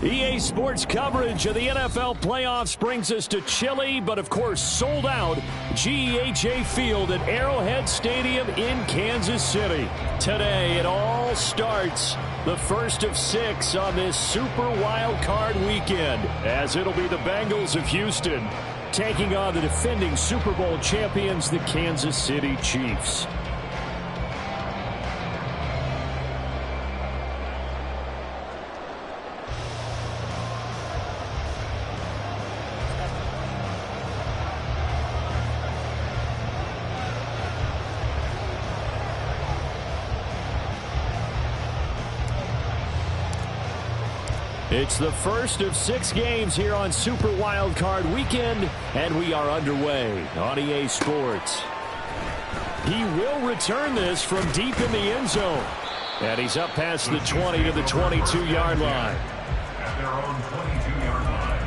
EA Sports coverage of the NFL playoffs brings us to chilly, but of course sold out GEHA Field at Arrowhead Stadium in Kansas City. Today it all starts, the first of 6 on this Super Wild Card weekend, as it'll be the Bengals of Houston taking on the defending Super Bowl champions, the Kansas City Chiefs. It's the first of 6 games here on Super Wild Card Weekend, and we are underway on EA Sports. He will return this from deep in the end zone, and he's up past the 20 to the 22-yard line. At their own 22-yard line.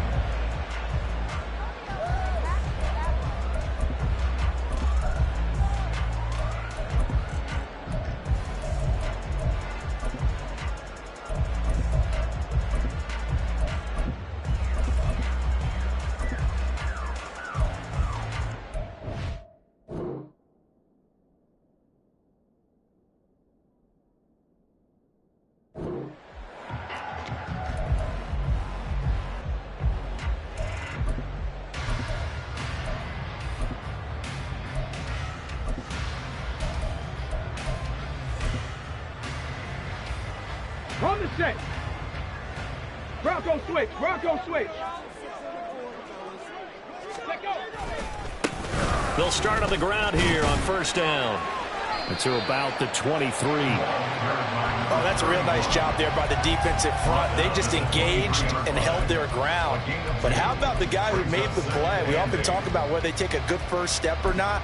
Run the set. Bronco switch. Bronco switch. Let go. They'll start on the ground here on first down. To about the 23. Oh, that's a real nice job there by the defensive front. They just engaged and held their ground. But how about the guy who made the play? We often talk about whether they take a good first step or not.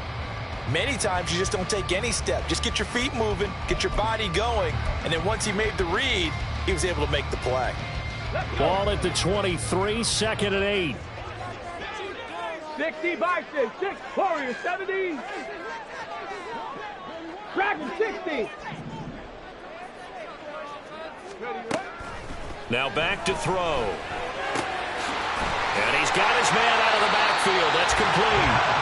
Many times you just don't take any step. Just get your feet moving, get your body going, and then once he made the read, he was able to make the play. Ball at the 23, second and 8. 60 Bison, 6 Warriors, 70. Dragon 60. Now back to throw. And he's got his man out of the backfield. That's complete.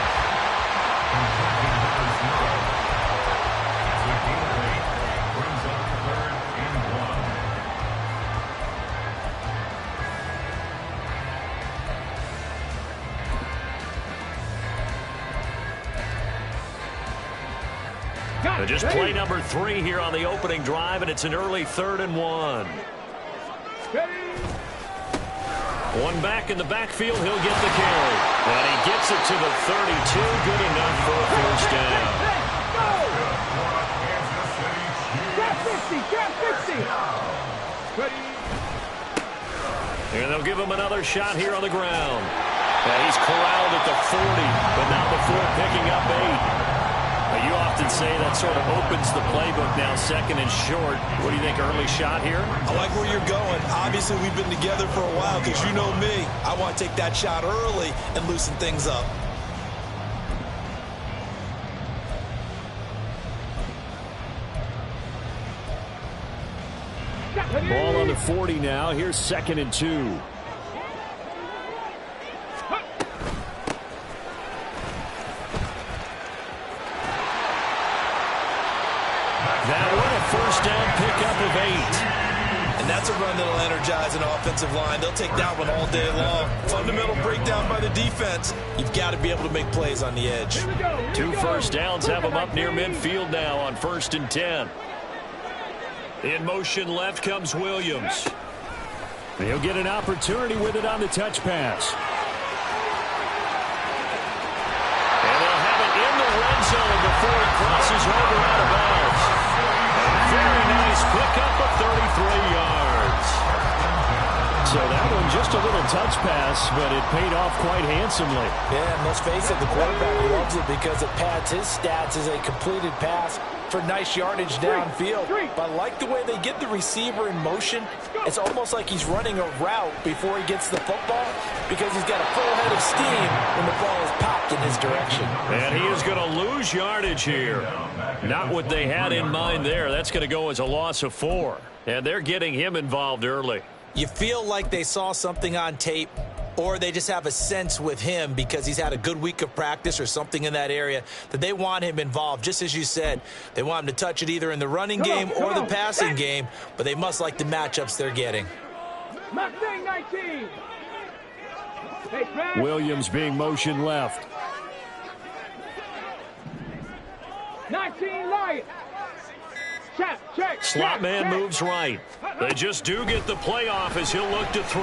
Just play number 3 here on the opening drive, and it's an early 3rd and 1. One back in the backfield, he'll get the carry. And he gets it to the 32, good enough for a first down. And they'll give him another shot here on the ground. And he's corralled at the 40, but not before picking up 8. You often say that sort of opens the playbook now, second and short. What do you think, early shot here? I like where you're going. Obviously, we've been together for a while because you know me. I want to take that shot early and loosen things up. Ball on the 40 now. Here's second and 2. First down pickup of 8. And that's a run that'll energize an offensive line. They'll take that one all day long. Fundamental breakdown by the defense. You've got to be able to make plays on the edge. 2 first downs have them up near midfield now on 1st and 10. In motion left comes Williams. He'll get an opportunity with it on the touch pass. And they'll have it in the red zone before he crosses over out of bounds. Very nice pickup of 33 yards. So that one just a little touch pass, but it paid off quite handsomely. Yeah, and let's face it, the quarterback loves it because it pads his stats as a completed pass for nice yardage downfield. But I like the way they get the receiver in motion. It's almost like he's running a route before he gets the football because he's got a full head of steam when the ball is popped in his direction. And he is going to lose yardage here. Not what they had in mind there. That's going to go as a loss of 4. And they're getting him involved early. You feel like they saw something on tape, or they just have a sense with him because he's had a good week of practice or something in that area that they want him involved. Just as you said, they want him to touch it either in the running game or the passing game, but they must like the matchups they're getting. Mustang 19. Williams being motioned left. 19 Lion. Check. Slot man moves right. They just do get the playoff as he'll look to throw.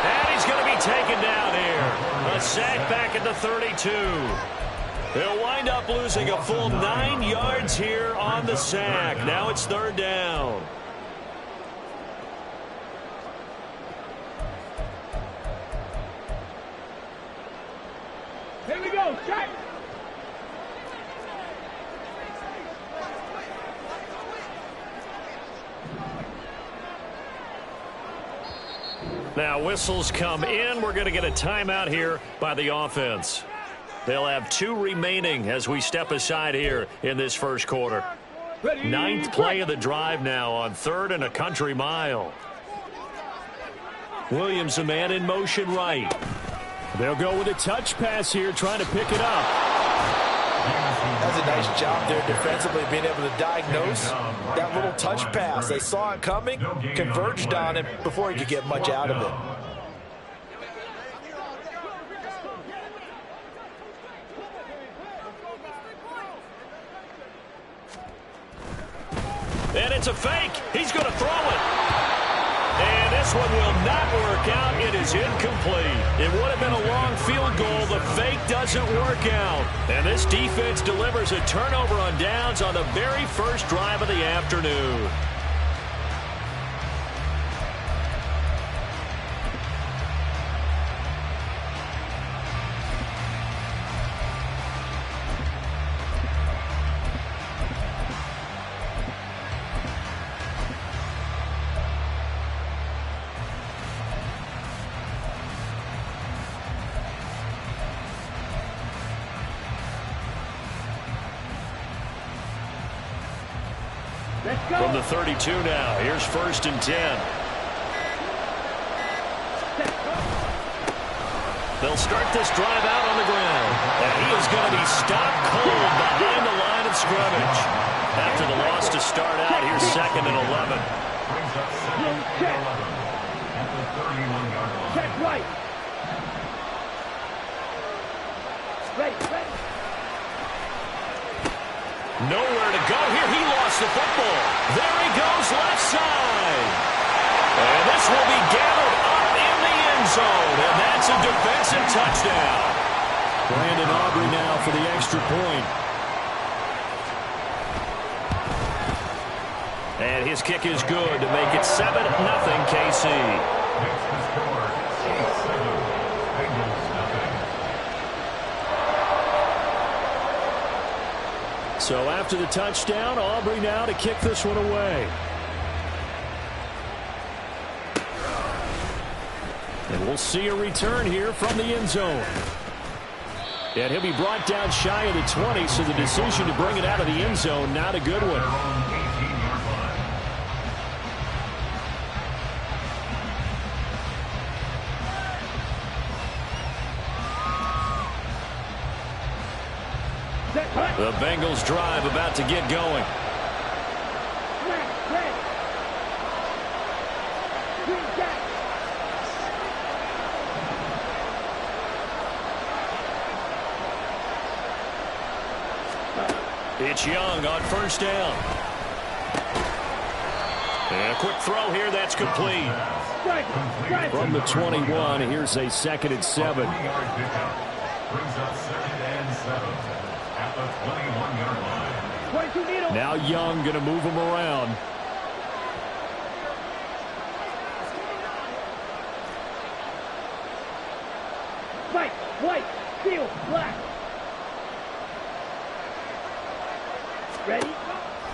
And he's going to be taken down here. A sack back at the 32. They'll wind up losing a full 9 yards here on the sack. Now it's 3rd down. Here we go. Check. Now whistles come in. We're going to get a timeout here by the offense. They'll have 2 remaining as we step aside here in this first quarter. 9th play of the drive now on 3rd and a country mile. Williams, a man in motion right. They'll go with a touch pass here, trying to pick it up. That's a nice job there defensively, being able to diagnose that little touch pass. They saw it coming, converged on it before he could get much out of it. And it's a fake. He's going to throw it. And this one will not work out. It is incomplete. It would have been a long field goal. The fake doesn't work out. And this defense delivers a turnover on downs on the very first drive of the afternoon. From the 32 now, here's 1st and 10. They'll start this drive out on the ground. And he is going to be stopped cold behind the line of scrimmage. After the loss to start out, here's 2nd and 11. Check right. Right. Nowhere to go here. He lost the football. There he goes left side. And this will be gathered up in the end zone. And that's a defensive touchdown. Brandon Aubrey now for the extra point. And his kick is good to make it 7-0 KC. So after the touchdown, Aubrey now to kick this one away. And we'll see a return here from the end zone. And he'll be brought down shy of the 20, so the decision to bring it out of the end zone, not a good one. The Bengals drive about to get going. It's Young on 1st down. And a quick throw here, that's complete. From the 21, here's a 2nd and 7. Brings up 2nd and 7 at the 21-yard line. Now Young going to move him around. White, field, black. Ready?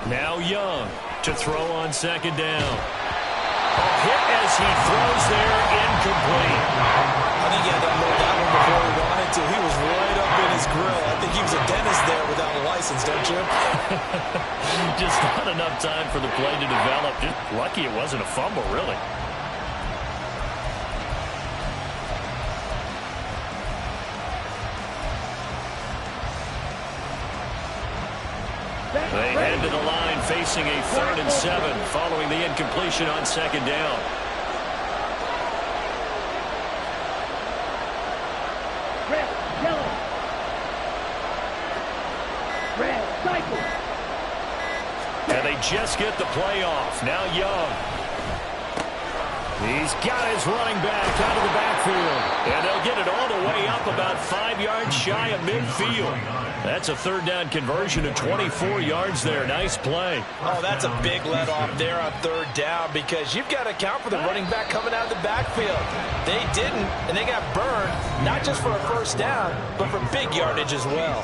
Now Young to throw on 2nd down. A hit as he throws there, incomplete. I think he had that one before he wanted to. He was right up in Denny's Grill. I think he was a dentist there without a license, don't you? Just not enough time for the play to develop. Just lucky it wasn't a fumble, really. They head to the line facing a 3rd and 7 following the incompletion on 2nd down. Red, yellow. Red, cycle. And they just get the play off. Now Young. He's got his running back out of the backfield. And they'll get it all the way up about 5 yards shy of midfield. That's a 3rd down conversion of 24 yards there. Nice play. Oh, that's a big let off there on 3rd down because you've got to account for the running back coming out of the backfield. They didn't, and they got burned, not just for a 1st down, but for big yardage as well.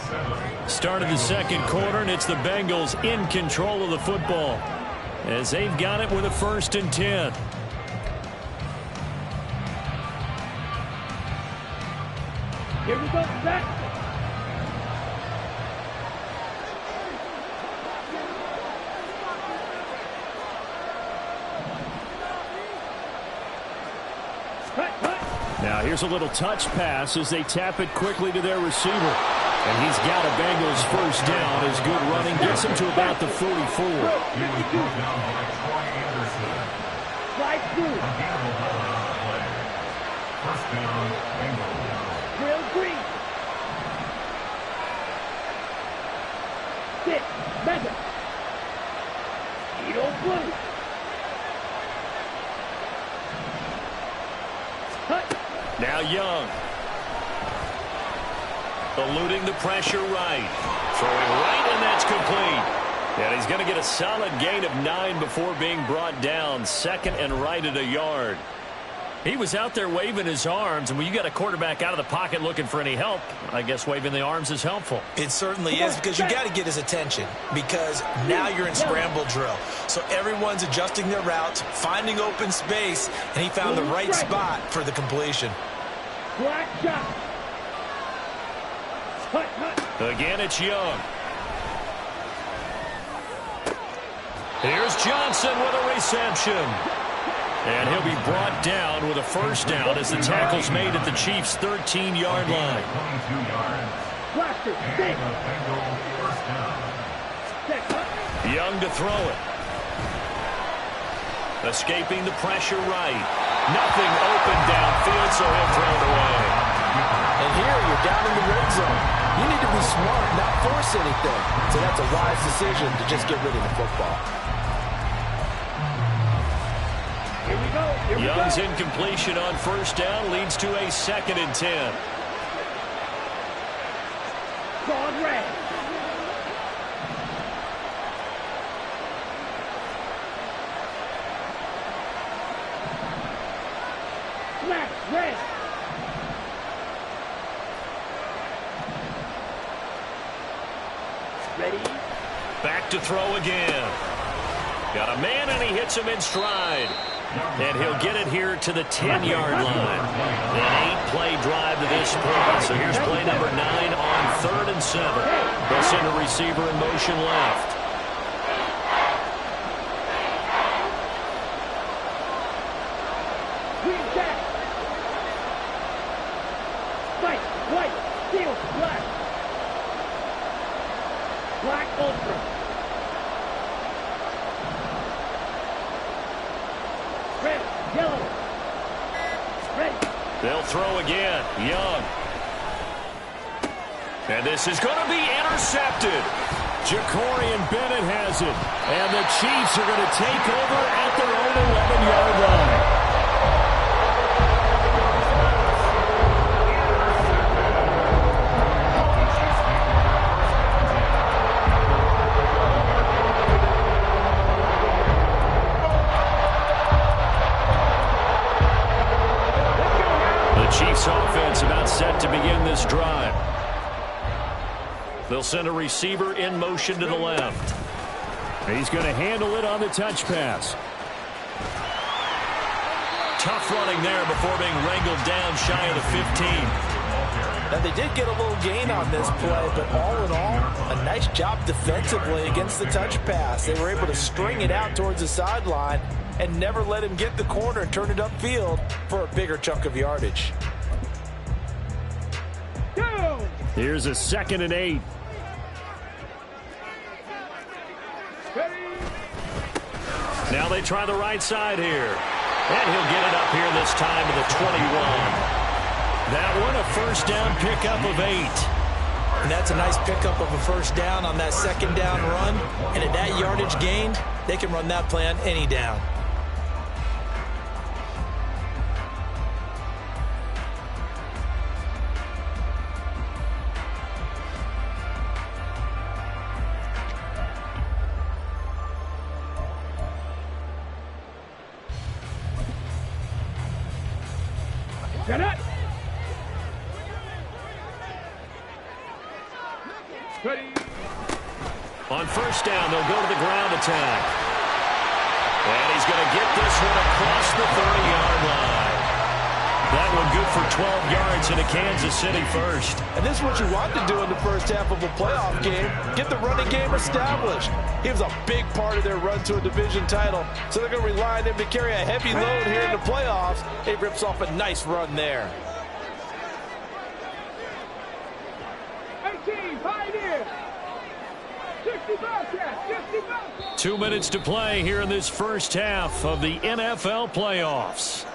Start of the 2nd quarter, and it's the Bengals in control of the football as they've got it with a 1st and 10. Here we go, set. Now here's a little touch pass as they tap it quickly to their receiver. And he's got a Bengals 1st down. His good running gets him to about the 44. Slide through. 1st down, Bengals. Drill green. 6, mega. Edo blue. Cut. Now Young. Eluding the pressure right. Throwing right, and that's complete. And he's going to get a solid gain of 9 before being brought down. 2nd and right at a yard. He was out there waving his arms, and when you got a quarterback out of the pocket looking for any help, I guess waving the arms is helpful. It certainly is because you got to get his attention because now you're in scramble drill. So everyone's adjusting their routes, finding open space, and he found the right spot for the completion. Black shot. Cut, cut. Again, it's Young. Here's Johnson with a reception. And he'll be brought down with a 1st down as the tackle's made at the Chiefs' 13-yard line. 22 yards. Blaster, stick. Bengals 1st down. Stick, cut. Young to throw it. Escaping the pressure right. Nothing open downfield, so he'll throw it away. And here you're down in the red zone. You need to be smart, not force anything. So that's a wise decision to just get rid of the football. Here we go. Here we Young's go. incompletion on 1st down leads to a 2nd and 10. Broad red. Black red. Ready? Back to throw again. Got a man, and he hits him in stride. And he'll get it here to the 10-yard line. An 8-play drive to this point. So here's play number 9 on 3rd and 7. They'll send a receiver in motion left. Green jack. White, white, steel, black. Black ultra. Red, yellow. Ready. They'll throw again. Young. And this is going to be intercepted. Jacorian Bennett has it. And the Chiefs are going to take over at their own 11-yard line. The Chiefs offense about set to begin this drive. They'll send a receiver in motion to the left. He's going to handle it on the touch pass. Tough running there before being wrangled down shy of the 15. Now, they did get a little gain on this play, but all in all, a nice job defensively against the touch pass. They were able to string it out towards the sideline and never let him get the corner and turn it upfield for a bigger chunk of yardage. Here's a 2nd and 8. Now they try the right side here. And he'll get it up here this time to the 21. That one, a first down pickup of 8. And that's a nice pickup of a first down on that 2nd down run. And at that yardage gained, they can run that play on any down. Get it! Ready. On first down, they'll go to the ground attack. And he's going to get this one across the 30-yard line. That one good for 12 yards into Kansas City first. And this is what you want to do in the first half of a playoff game. Get the running game established. He was a big part of their run to a division title. So they're going to rely on him to carry a heavy load here in the playoffs. He rips off a nice run there. 18, pioneer. 65, 65. 2 minutes to play here in this first half of the NFL playoffs.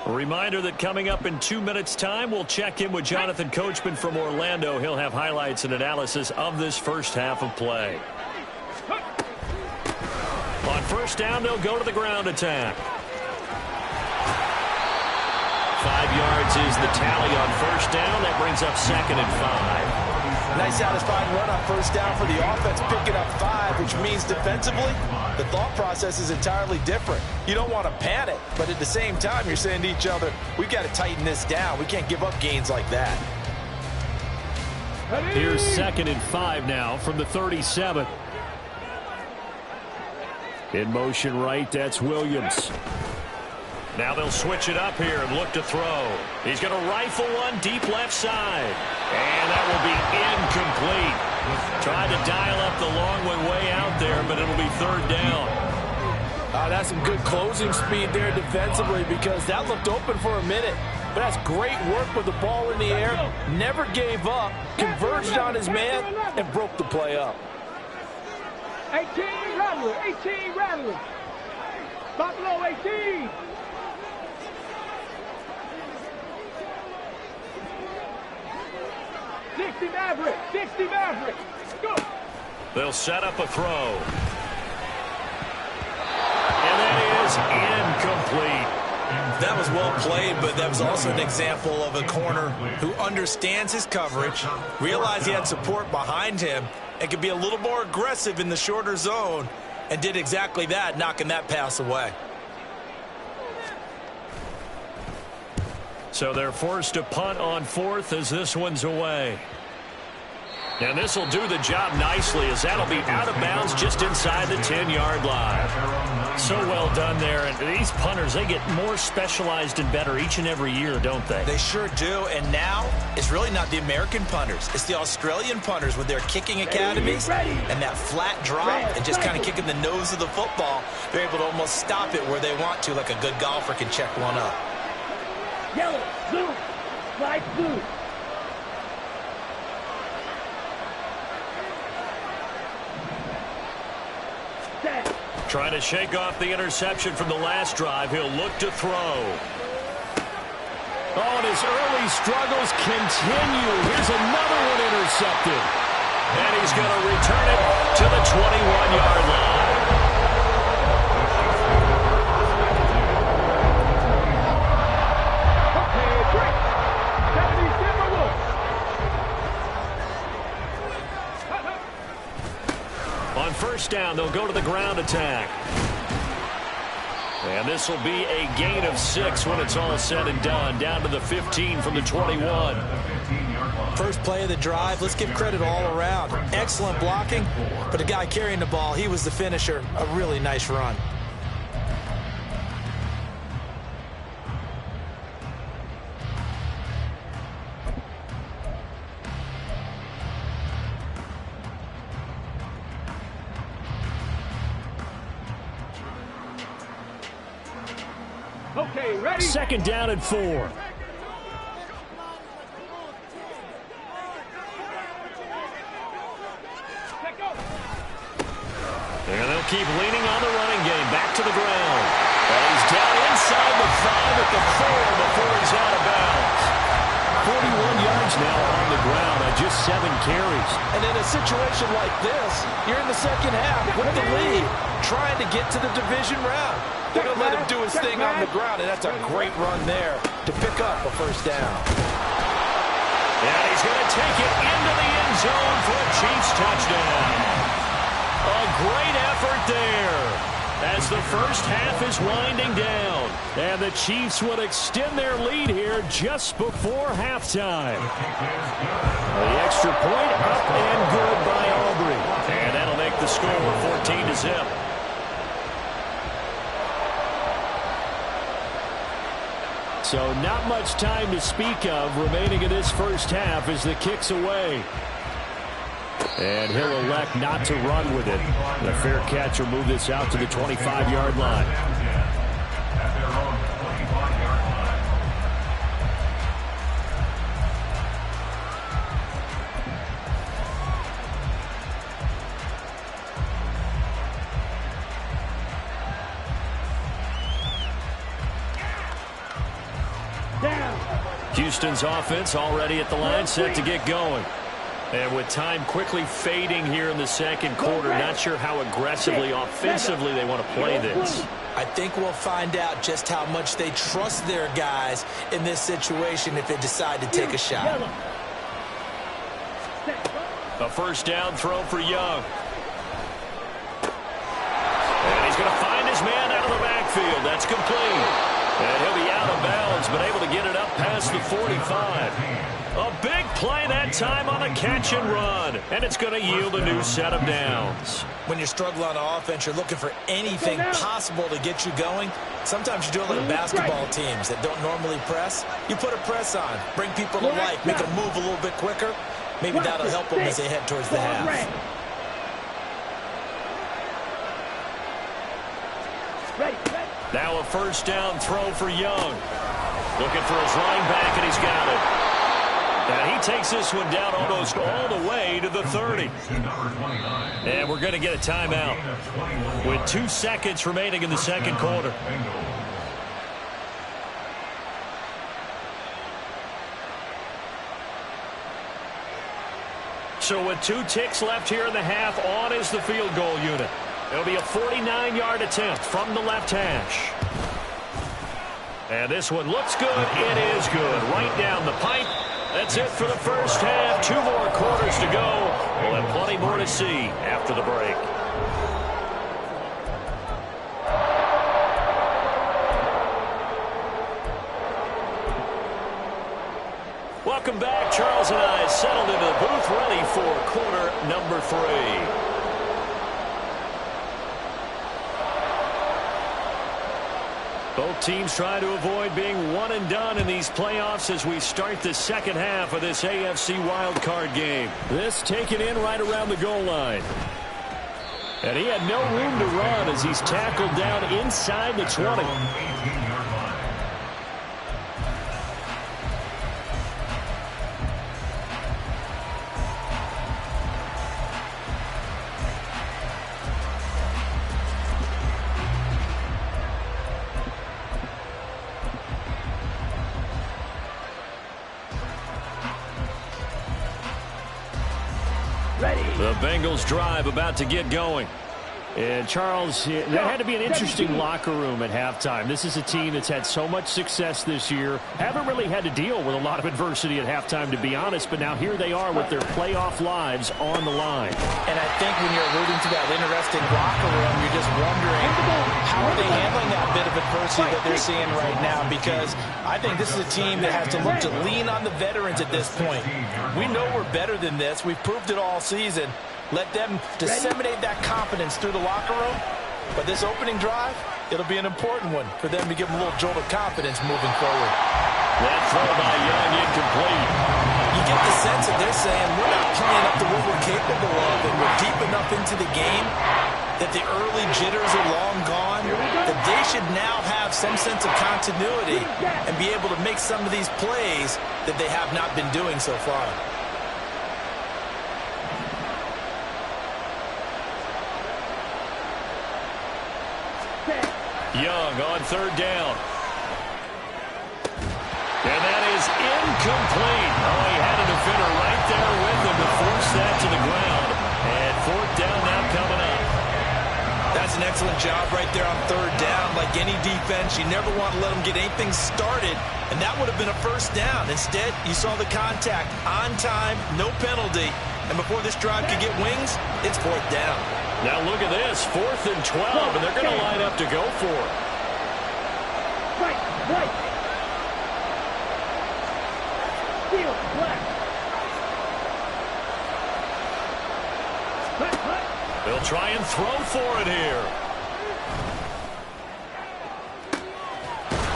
A reminder that coming up in 2 minutes' time, we'll check in with Jonathan Coachman from Orlando. He'll have highlights and analysis of this first half of play. On first down, they'll go to the ground attack. 5 yards is the tally on first down. That brings up 2nd and 5. Nice satisfying run on first down for the offense, picking up 5, which means defensively, the thought process is entirely different. You don't want to panic, but at the same time, you're saying to each other, we've got to tighten this down. We can't give up gains like that. Here's 2nd and 5 now from the 37. In motion right, that's Williams. Now they'll switch it up here and look to throw. He's going to rifle one deep left side. And that will be incomplete. Tried to dial up the long one way out there, but it'll be 3rd down. That's some good closing speed there defensively because that looked open for a minute. But that's great work with the ball in the air. Never gave up, converged on his man, and broke the play up. 18 Rattler, 18 Rattler. Buffalo 18. Maverick, 60 Maverick. Go. They'll set up a throw. And that is incomplete. That was well played, but that was also an example of a corner who understands his coverage, realized he had support behind him, and could be a little more aggressive in the shorter zone, and did exactly that, knocking that pass away. So they're forced to punt on 4th as this one's away. And this will do the job nicely as that'll be out of bounds just inside the 10-yard line. So well done there. And these punters, they get more specialized and better each and every year, don't they? They sure do. And now it's really not the American punters. It's the Australian punters with their kicking academies and that flat drop and just kind of kicking the nose of the football. They're able to almost stop it where they want to, like a good golfer can check one up. Yellow, blue, light blue. Trying to shake off the interception from the last drive. He'll look to throw. Oh, and his early struggles continue. Here's another one intercepted. And he's going to return it to the 21-yard line. On first down, they'll go to the ground attack. And this will be a gain of 6 when it's all said and done. Down to the 15 from the 21. First play of the drive, let's give credit all around. Excellent blocking, but the guy carrying the ball, he was the finisher. A really nice run. Okay, ready? Second down and 4. And they'll keep leaning on the running game. Back to the ground. And he's down inside the 5 at the 4 before he's out of bounds. 41 yards now on the ground on just 7 carries. And in a situation like this, you're in the second half with the lead, trying to get to the division round. They're going to let him do his thing on the ground, and that's a great run there to pick up a first down. And he's going to take it into the end zone for a Chiefs touchdown. A great effort there as the first half is winding down. And the Chiefs would extend their lead here just before halftime. The extra point up and good by Aubrey. And that'll make the score 14-0. So not much time to speak of remaining in this first half as the kick's away. And he'll elect not to run with it. The fair catch will move this out to the 25-yard line. At their own 25-yard line. Down. Houston's offense already at the line, set to get going. And with time quickly fading here in the second quarter, not sure how aggressively, offensively they want to play this. I think we'll find out just how much they trust their guys in this situation if they decide to take a shot. A first down throw for Young. And he's going to find his man out of the backfield. That's complete. And he'll be out of bounds, but able to get it up past the 45. A big play that time on a catch and run. And it's going to yield a new set of downs. When you're struggling on offense, you're looking for anything possible to get you going. Sometimes you do it like basketball teams that don't normally press. You put a press on, bring people to life, make them move a little bit quicker. Maybe that'll help them as they head towards the half. Now a first down throw for Young. Looking for his linebacker, and he's got it. And he takes this one down almost all the way to the 30. And we're going to get a timeout with 2 seconds remaining in the second quarter. So with 2 ticks left here in the half, on is the field goal unit. It'll be a 49-yard attempt from the left hash. And this one looks good. It is good. Right down the pipe. That's it for the first half. 2 more quarters to go. We'll have plenty more to see after the break. Welcome back. Charles and I settled into the booth, ready for quarter number 3. Both teams trying to avoid being one and done in these playoffs as we start the second half of this AFC wildcard game. This taken in right around the goal line. And he had no room to run as he's tackled down inside the 20. The Bengals drive about to get going. And Charles, that had to be an interesting locker room at halftime. This is a team that's had so much success this year. Haven't really had to deal with a lot of adversity at halftime, to be honest. But now here they are with their playoff lives on the line. And I think when you're alluding to that interesting locker room, you're just wondering how are they handling that bit of adversity that they're seeing right now? Because I think this is a team that has to look to lean on the veterans at this point. We know we're better than this. We've proved it all season. Let them disseminate that confidence through the locker room. But this opening drive, it'll be an important one for them to give them a little jolt of confidence moving forward. That throw by Young incomplete. You get the sense that they're saying we're not playing up to what we're capable of, and we're deep enough into the game that the early jitters are long gone, that they should now have some sense of continuity and be able to make some of these plays that they have not been doing so far. Young on third down. And that is incomplete. Oh, he had a defender right there with him to force that to the ground. And fourth down now coming up. That's an excellent job right there on third down. Like any defense, you never want to let them get anything started, and that would have been a first down. Instead, you saw the contact on time, no penalty, and before this drive could get wings, it's fourth down. Now look at this, 4th and 12, and they're going to line up to go for it. Right. Field, left. They'll try and throw for it here.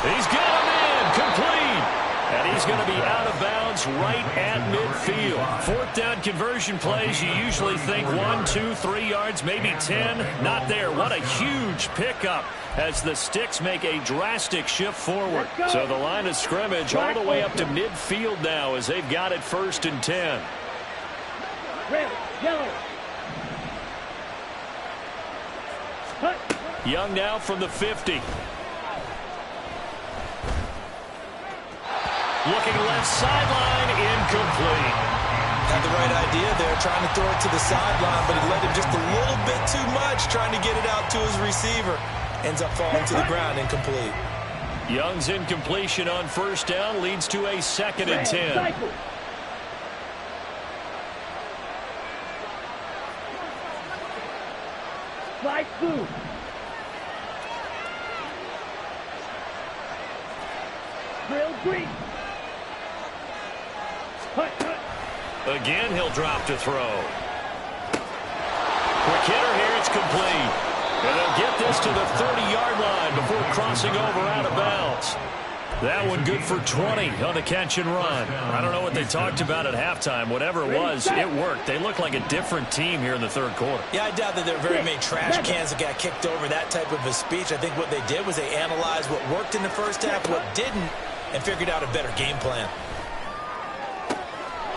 He's got him in, complete. And he's going to be out of bounds right at midfield. Fourth down conversion plays, you usually think 1, 2, 3 yards, maybe 10. Not there. What a huge pickup as the Sticks make a drastic shift forward. So the line of scrimmage all the way up to midfield now as they've got it 1st and 10. Red, yellow. Young now from the 50. Looking left sideline, incomplete. Had the right idea there, trying to throw it to the sideline, but he let him just a little bit too much, trying to get it out to his receiver. Ends up falling to the ground, incomplete. Young's incompletion on first down leads to a 2nd and 10. Slide through. Drill green. Again, he'll drop to throw. Quick hitter here, it's complete. And they'll get this to the 30-yard line before crossing over out of bounds. That one good for 20 on the catch and run. I don't know what they talked about at halftime. Whatever it was, it worked. They look like a different team here in the third quarter. Yeah, I doubt that there are very many trash cans that got kicked over that type of a speech. I think what they did was they analyzed what worked in the first half, what didn't, and figured out a better game plan.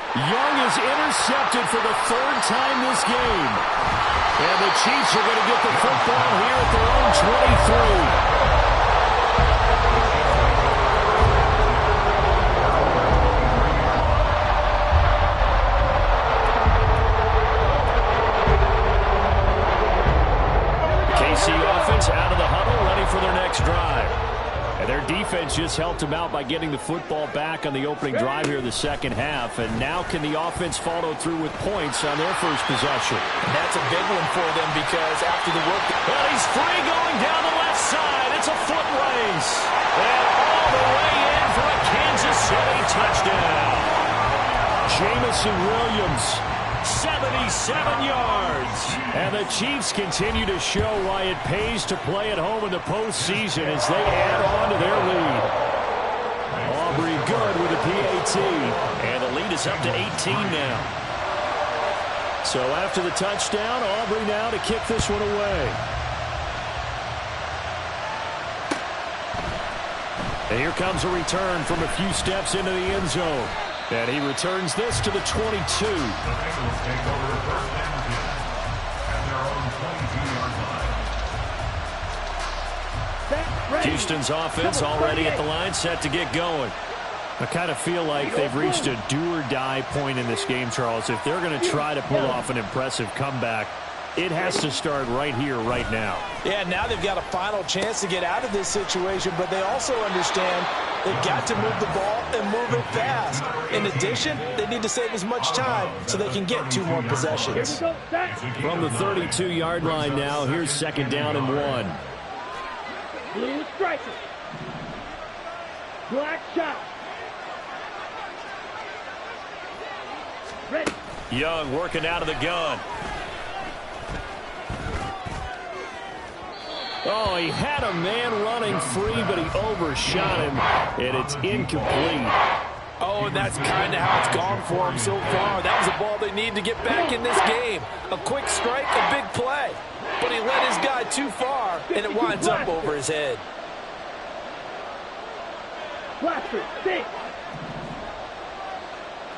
Young is intercepted for the 3rd time this game. And the Chiefs are going to get the football here at their own 23. KC offense out of the huddle, ready for their next drive. And their defense just helped them out by getting the football back on the opening drive here in the second half. And now can the offense follow through with points on their first possession? And that's a big one for them because after the work... Well, he's free going down the left side. It's a foot race. And all the way in for a Kansas City touchdown. Jameson Williams, 77 yards. And the Chiefs continue to show why it pays to play at home in the postseason as they add on to their lead. Aubrey good with a PAT. And the lead is up to 18 now. So after the touchdown, Aubrey now to kick this one away. And here comes a return from a few steps into the end zone. And he returns this to the 22. The Bengals take over the first down at their own 22-yard line. Houston's offense already at the line, set to get going. I kind of feel like they've reached a do-or-die point in this game, Charles. If they're going to try to pull off an impressive comeback, it has to start right here, right now. Yeah, now they've got a final chance to get out of this situation, but they also understand they've got to move the ball and move it fast. In addition, they need to save as much time so they can get 2 more possessions. From the 32-yard line now, here's 2nd down and 1. Blue striker. Black shot. Ready. Young working out of the gun. Oh, he had a man running free, but he overshot him, and it's incomplete. Oh, and that's kind of how it's gone for him so far. That was a ball they need to get back in this game. A quick strike, a big play. but he led his guy too far, and it winds up over his head. Blaster, 6.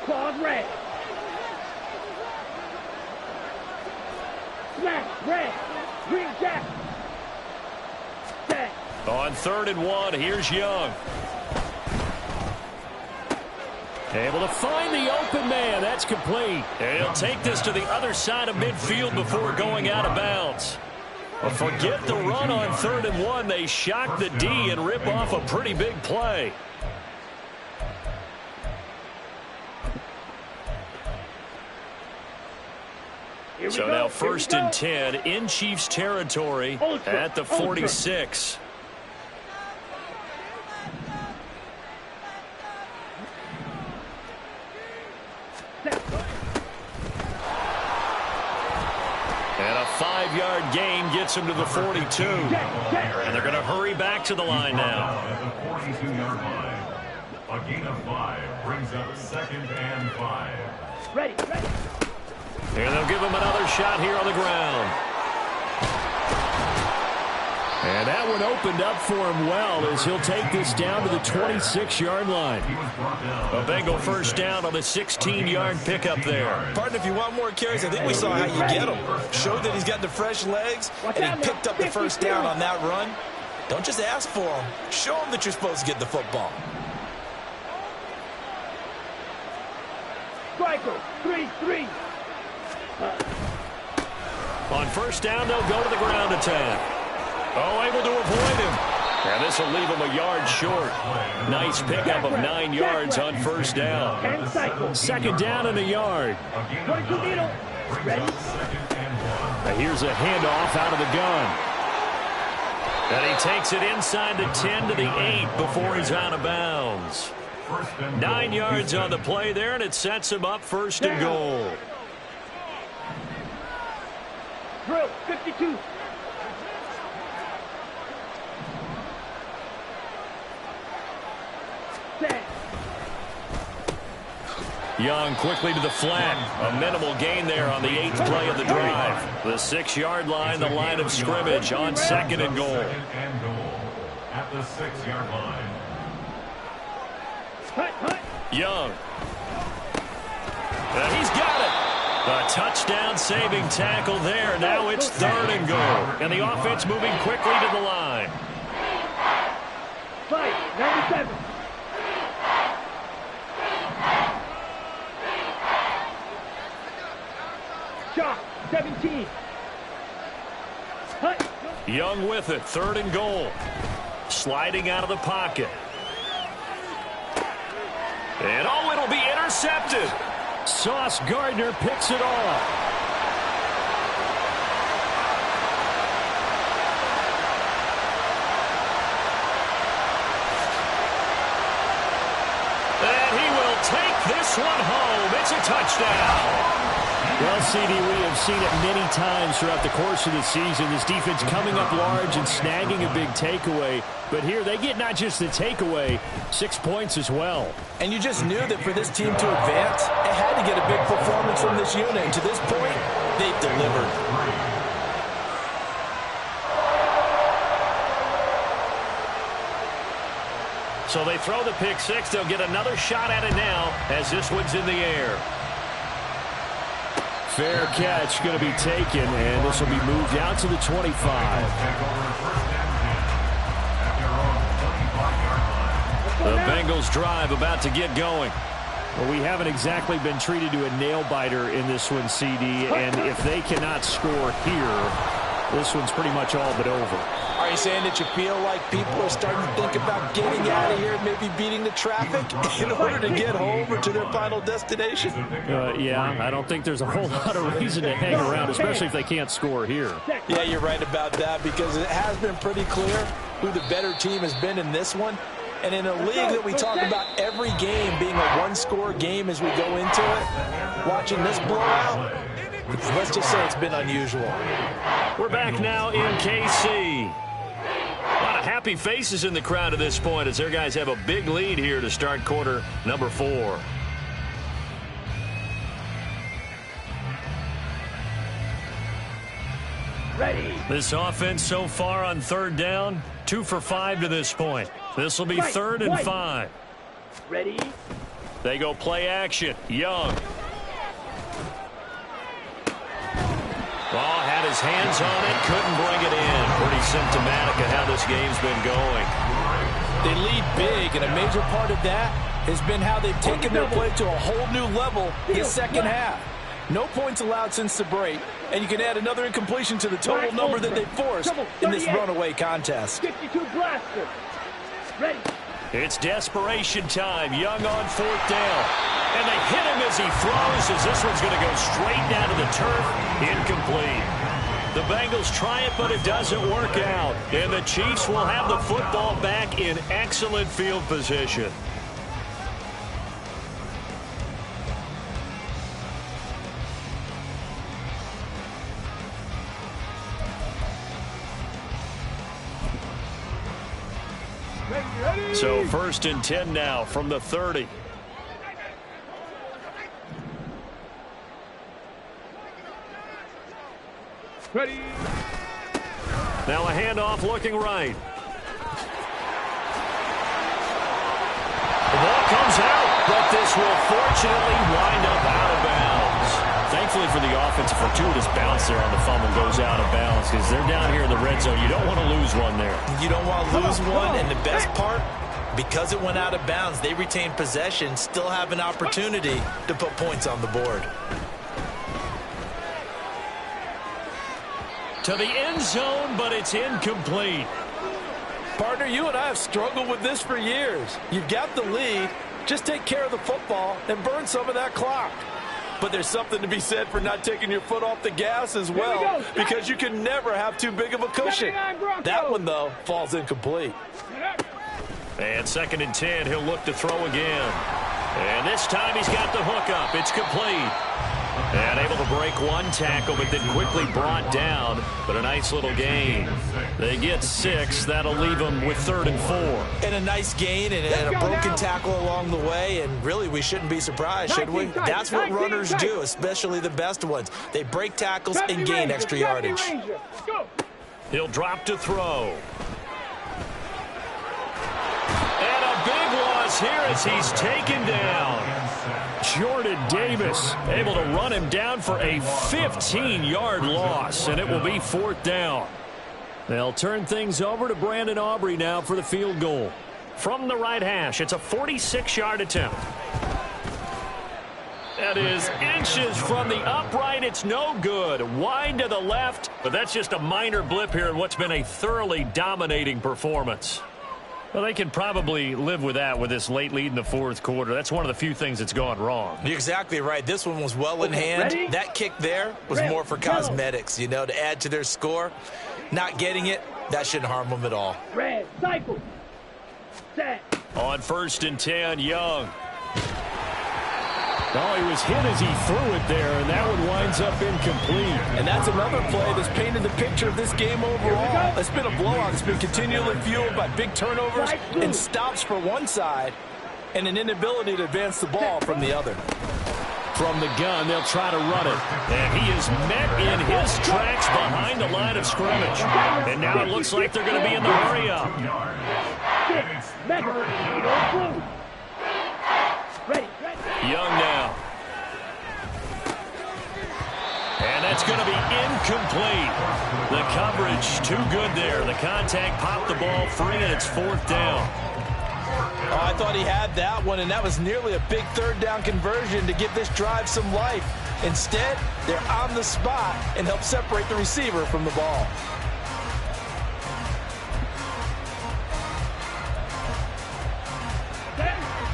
Claude red. Smash red. Green jack. Set. On 3rd and 1, here's Young. Able to find the open man. That's complete. And he'll take this to the other side of midfield before going out of bounds. Well, forget the run on 3rd and 1. They shock the D and rip off a pretty big play. So now 1st and 10 in Chiefs territory at the 46. And a 5-yard gain gets him to the 42. And they're going to hurry back to the line now. At the 42-yard line. A gain of 5 brings up 2nd and 5. Ready. And they'll give him another shot here on the ground. And that one opened up for him well as he'll take this down to the 26-yard line. A Bengal first down on the 16-yard pickup there. Partner, if you want more carries, I think we saw how you get him. Showed that he's got the fresh legs, and he picked up the first down on that run. Don't just ask for him. Show him that you're supposed to get the football. Striker, 3-3. On first down, they'll go to the ground attack. Oh, able to avoid him. And this will leave him a yard short. Nice pickup of 9 yards on first down. 2nd down and a yard. 22 needle. Ready? Now here's a handoff out of the gun. And he takes it inside the 10 to the 8 before he's out of bounds. 9 yards on the play there, and it sets him up 1st and goal. Drill, 52. Set. Young quickly to the flat. A minimal gain there on the 8th play of the drive. The 6-yard line, the line of scrimmage on 2nd and goal. 2nd and goal at the 6-yard line. Young. And he's got it. A touchdown-saving tackle there. Now it's 3rd and goal. And the offense moving quickly to the line. 97. Shot, 17. Young with it, 3rd and goal. Sliding out of the pocket. And oh, it'll be intercepted. Sauce Gardner picks it off. And he will take this one home. It's a touchdown. Well, CD, we have seen it many times throughout the course of the season. This defense coming up large and snagging a big takeaway. But here they get not just the takeaway, 6 points as well. And you just knew that for this team to advance, it had to get a big performance from this unit. And to this point, they've delivered. So they throw the pick six. They'll get another shot at it now as this one's in the air. Fair catch going to be taken, and this will be moved out to the 25. The Bengals drive about to get going. Well, we haven't exactly been treated to a nail-biter in this one, CD, and if they cannot score here, this one's pretty much all but over. Are you saying that you feel like people are starting to think about getting out of here and maybe beating the traffic in order to get home or to their final destination? Yeah, I don't think there's a whole lot of reason to hang around, especially if they can't score here. Yeah, you're right about that, because it has been pretty clear who the better team has been in this one. And in a league that we talk about every game being a one-score game as we go into it, watching this blowout, let's just say it's been unusual. We're back now in KC. A lot of happy faces in the crowd at this point as their guys have a big lead here to start quarter number 4. Ready. This offense so far on third down, 2 for 5 to this point. This will be Right, 3rd and 5. Ready. They go play action. Young. Ball had his hands on it, couldn't bring it in. Pretty symptomatic of how this game's been going. They lead big, and a major part of that has been how they've taken their play to a whole new level this second half. No points allowed since the break, and you can add another incompletion to the total number that they forced in this runaway contest. 52 blaster. Ready. It's desperation time. Young on 4th down. And they hit him as he throws, as this one's going to go straight down to the turf. Incomplete. The Bengals try it, but it doesn't work out. And the Chiefs will have the football back in excellent field position. So 1st and 10 now from the 30. Ready. Now a handoff looking right. The ball comes out, but this will fortunately wind up out of bounds. Thankfully for the offense, a fortuitous bounce there on the fumble goes out of bounds because they're down here in the red zone. You don't want to lose one there. You don't want to lose one, and the best part, because it went out of bounds, they retain possession, still have an opportunity to put points on the board. To the end zone, but it's incomplete. Partner, you and I have struggled with this for years. You've got the lead. Just take care of the football and burn some of that clock. But there's something to be said for not taking your foot off the gas as well, because you can never have too big of a cushion. That one, though, falls incomplete. And 2nd and 10, he'll look to throw again. And this time he's got the hook up. It's complete. And able to break one tackle, but then quickly brought down. But a nice little gain. They get 6. That'll leave them with 3rd and 4. And a nice gain and a broken tackle along the way. And really, we shouldn't be surprised, should we? That's what runners do, especially the best ones. They break tackles and gain extra yardage. He'll drop to throw. And a big loss here as he's taken down. Jordan Davis able to run him down for a 15-yard loss, and it will be 4th down. They'll turn things over to Brandon Aubrey now for the field goal. From the right hash, it's a 46-yard attempt. That is inches from the upright. It's no good. Wide to the left, but that's just a minor blip here in what's been a thoroughly dominating performance. Well, they can probably live with that with this late lead in the 4th quarter. That's one of the few things that's gone wrong. You're exactly right. This one was well in hand. Ready? That kick there was more for cosmetics, you know, to add to their score. Not getting it, that shouldn't harm them at all. Red, cycle. Set. On 1st and 10, Young. Oh, he was hit as he threw it there, and that one winds up incomplete. And that's another play that's painted the picture of this game overall. It's been a blowout. It's been continually fueled by big turnovers and stops for one side and an inability to advance the ball from the other. From the gun, they'll try to run it. And he is met in his tracks behind the line of scrimmage. And now it looks like they're going to be in the hurry-up. Young now. And that's going to be incomplete. The coverage too good there. The contact popped the ball free, and it's 4th down. Oh, I thought he had that one, and that was nearly a big 3rd down conversion to give this drive some life. Instead, they're on the spot and help separate the receiver from the ball.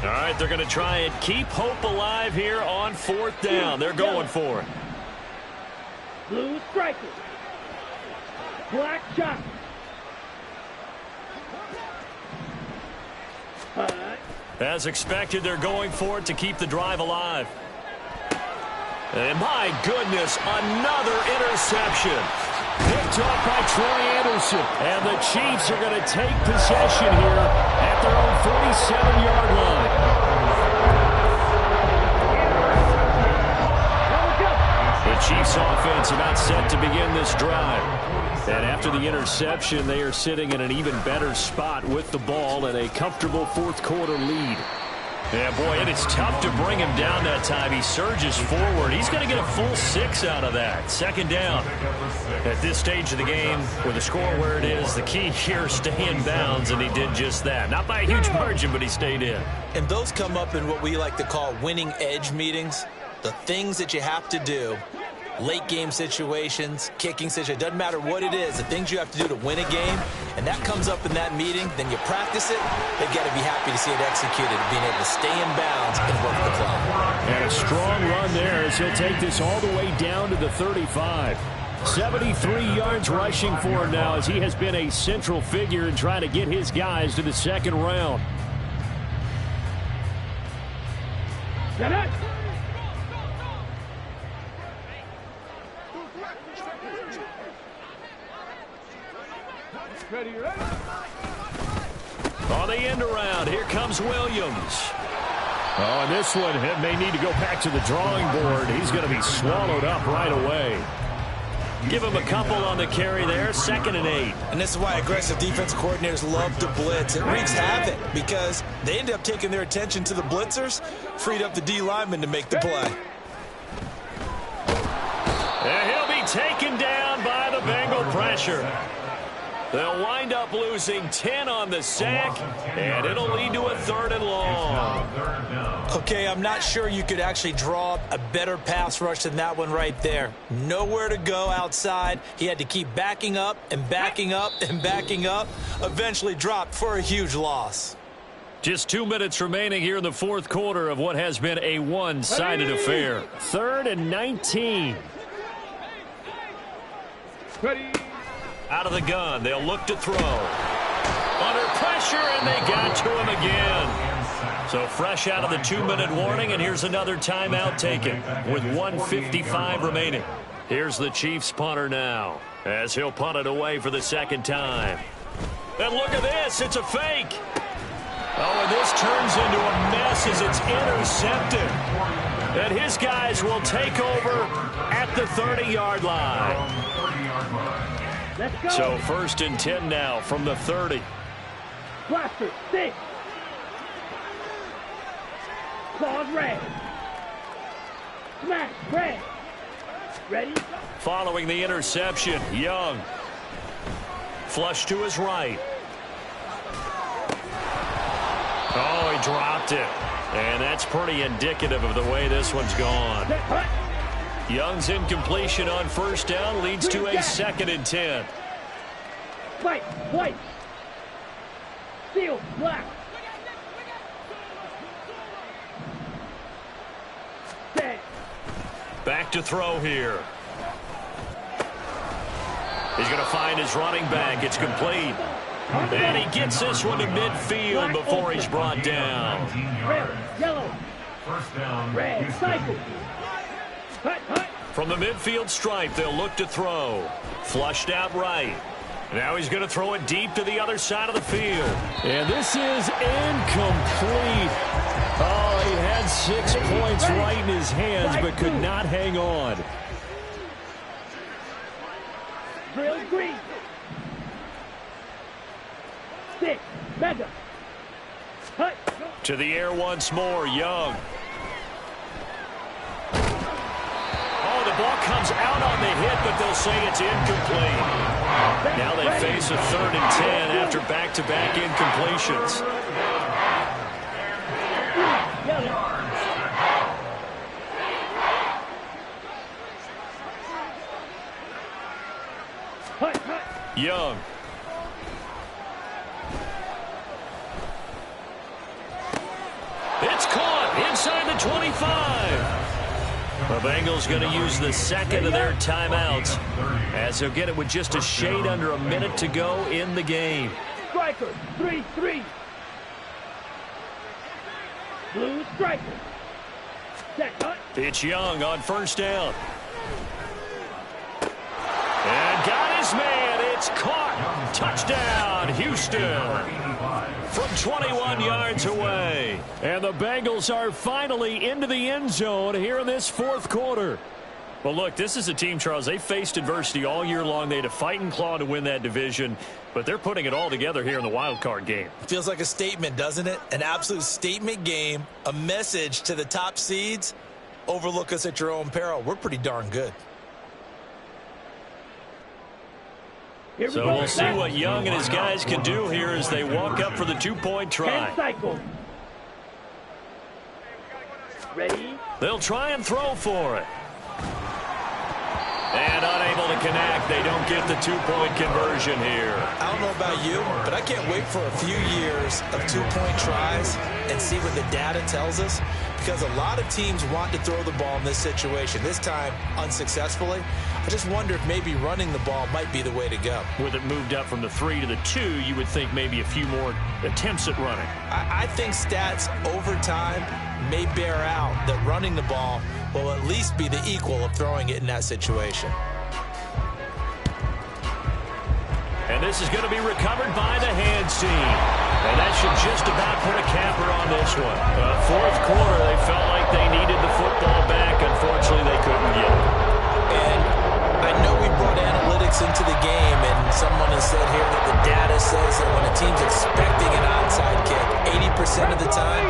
All right, they're going to try and keep hope alive here on 4th down. They're going for it. Blue striker. Black shot. As expected, they're going for it to keep the drive alive. And my goodness, another interception. Picked off by Troy Anderson. And the Chiefs are going to take possession here at their own 47-yard line. The Chiefs offense about set to begin this drive. And after the interception, they are sitting in an even better spot with the ball and a comfortable fourth-quarter lead. Yeah, boy, it is tough to bring him down that time. He surges forward. He's going to get a full 6 out of that. Second down. At this stage of the game, with the score where it is, the key here, stay in bounds, and he did just that. Not by a huge margin, but he stayed in. And those come up in what we like to call winning edge meetings. The things that you have to do. Late game situations, kicking situations, doesn't matter what it is, the things you have to do to win a game, and that comes up in that meeting, then you practice it, they've got to be happy to see it executed, being able to stay in bounds and work the clock. And a strong run there as he'll take this all the way down to the 35. 73 yards rushing for him now as he has been a central figure in trying to get his guys to the second round. Get it! Ready, ready. On the end around, here comes Williams. Oh, and this one may need to go back to the drawing board. He's going to be swallowed up right away. Give him a couple on the carry there, 2nd and 8. And this is why aggressive defensive coordinators love to blitz. It wreaks havoc because they end up taking their attention to the blitzers, freed up the D lineman to make the play. And he'll be taken down by the Bengal pressure. They'll wind up losing 10 on the sack, and it'll lead to a 3rd and long. Okay, I'm not sure you could actually draw up a better pass rush than that one right there. Nowhere to go outside. He had to keep backing up and backing up and backing up. Eventually dropped for a huge loss. Just 2 minutes remaining here in the fourth quarter of what has been a one-sided affair. 3rd and 19. Ready. Out of the gun, they'll look to throw. Under pressure, and they got to him again. So fresh out of the 2-minute warning, and here's another timeout taken with 1:55 remaining. Here's the Chiefs punter now as he'll punt it away for the second time. And look at this, it's a fake. Oh, and this turns into a mess as it's intercepted. And his guys will take over at the 30-yard line. Let's go. So 1st and 10 now from the 30. Blaster, 6. Claws red. Smash, red. Ready? Following the interception, Young. Flush to his right. Oh, he dropped it. And that's pretty indicative of the way this one's gone. Young's incompletion on 1st down leads to a 2nd and 10. Fight, white. Steel, black. Set. Back to throw here. He's going to find his running back. It's complete. And he gets this one to midfield before he's brought down. Red, yellow. 1st down. Red, cycle. Hut, hut. From the midfield stripe, they'll look to throw. Flushed out right. Now he's going to throw it deep to the other side of the field. And this is incomplete. Oh, he had 6 points right in his hands, but could not hang on. Drill green. 6, mega. Hut. To the air once more, Young. Oh, the ball comes out on the hit, but they'll say it's incomplete. Now they face a 3rd and 10 after back-to-back incompletions. Young. It's caught inside the 25. The Bengals going to use the 2nd of their timeouts as they'll get it with just a shade under a minute to go in the game. Striker, 3-3. Blue striker. Set, hut. It's Young on 1st down. And got his man. It's caught. Touchdown, Houston. From 21 yards away. And the Bengals are finally into the end zone here in this fourth quarter. Well, look, this is a team, Charles, they faced adversity all year long. They had to fight and claw to win that division, but they're putting it all together here in the wild card game. Feels like a statement, doesn't it? An absolute statement game, a message to the top seeds. Overlook us at your own peril. We're pretty darn good. So we'll see what Young and his guys can do here as they walk up for the two-point try. 10 cycles. Ready? They'll try and throw for it. And unable to connect. They don't get the two-point conversion here. I don't know about you, but I can't wait for a few years of two-point tries and see what the data tells us, because a lot of teams want to throw the ball in this situation. This time, unsuccessfully. I just wonder if maybe running the ball might be the way to go. With it moved up from the 3 to the 2, you would think maybe a few more attempts at running. I think stats over time may bear out that running the ball will at least be the equal of throwing it in that situation. And this is going to be recovered by the hands team. And that should just about put a capper on this one. Fourth quarter, they felt like they needed the football back. Unfortunately, they couldn't get it. And I know we brought analytics into the game, and someone has said here that the data says that when a team's expecting an onside kick, 80% of the time,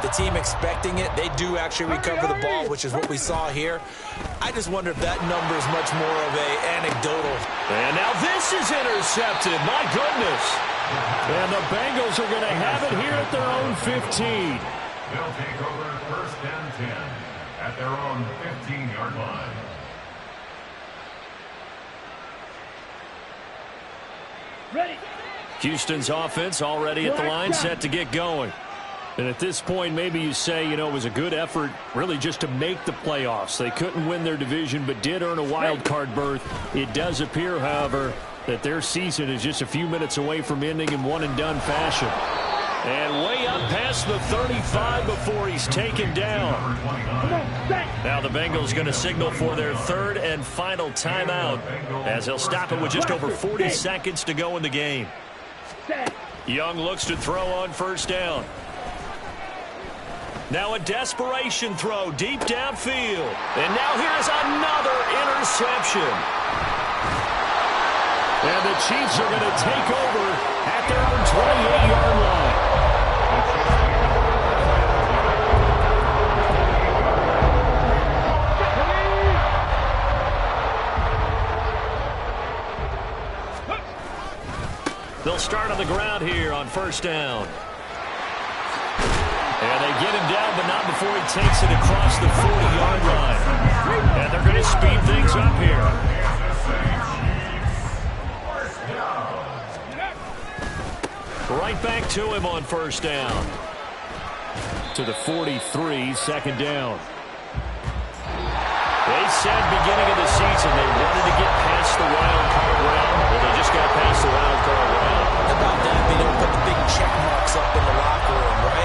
the team expecting it, they do actually recover the ball, which is what we saw here. I just wonder if that number is much more of a anecdotal. And now this is intercepted. My goodness. And the Bengals are going to have it here at their own 15. They'll take over first and 10 at their own 15-yard line. Ready? Houston's offense already at the line, set to get going. And at this point, maybe you say, it was a good effort really just to make the playoffs. They couldn't win their division but did earn a wild card berth. It does appear, however, that their season is just a few minutes away from ending in one-and-done fashion. And way up past the 35 before he's taken down. Now the Bengals going to signal for their third and final timeout as they'll stop it with just over 40 seconds to go in the game. Young looks to throw on first down. Now a desperation throw deep downfield. And now here's another interception. And the Chiefs are going to take over at their own 28-yard line. They'll start on the ground here on first down. And they get him down, but not before he takes it across the 40-yard line. And they're going to speed things up here. Right back to him on first down. To the 43, second down. They said beginning of the season they wanted to get past the wild card round. Well, they just got past the wild card round. About that, they don't put the big check marks up in the locker room, right?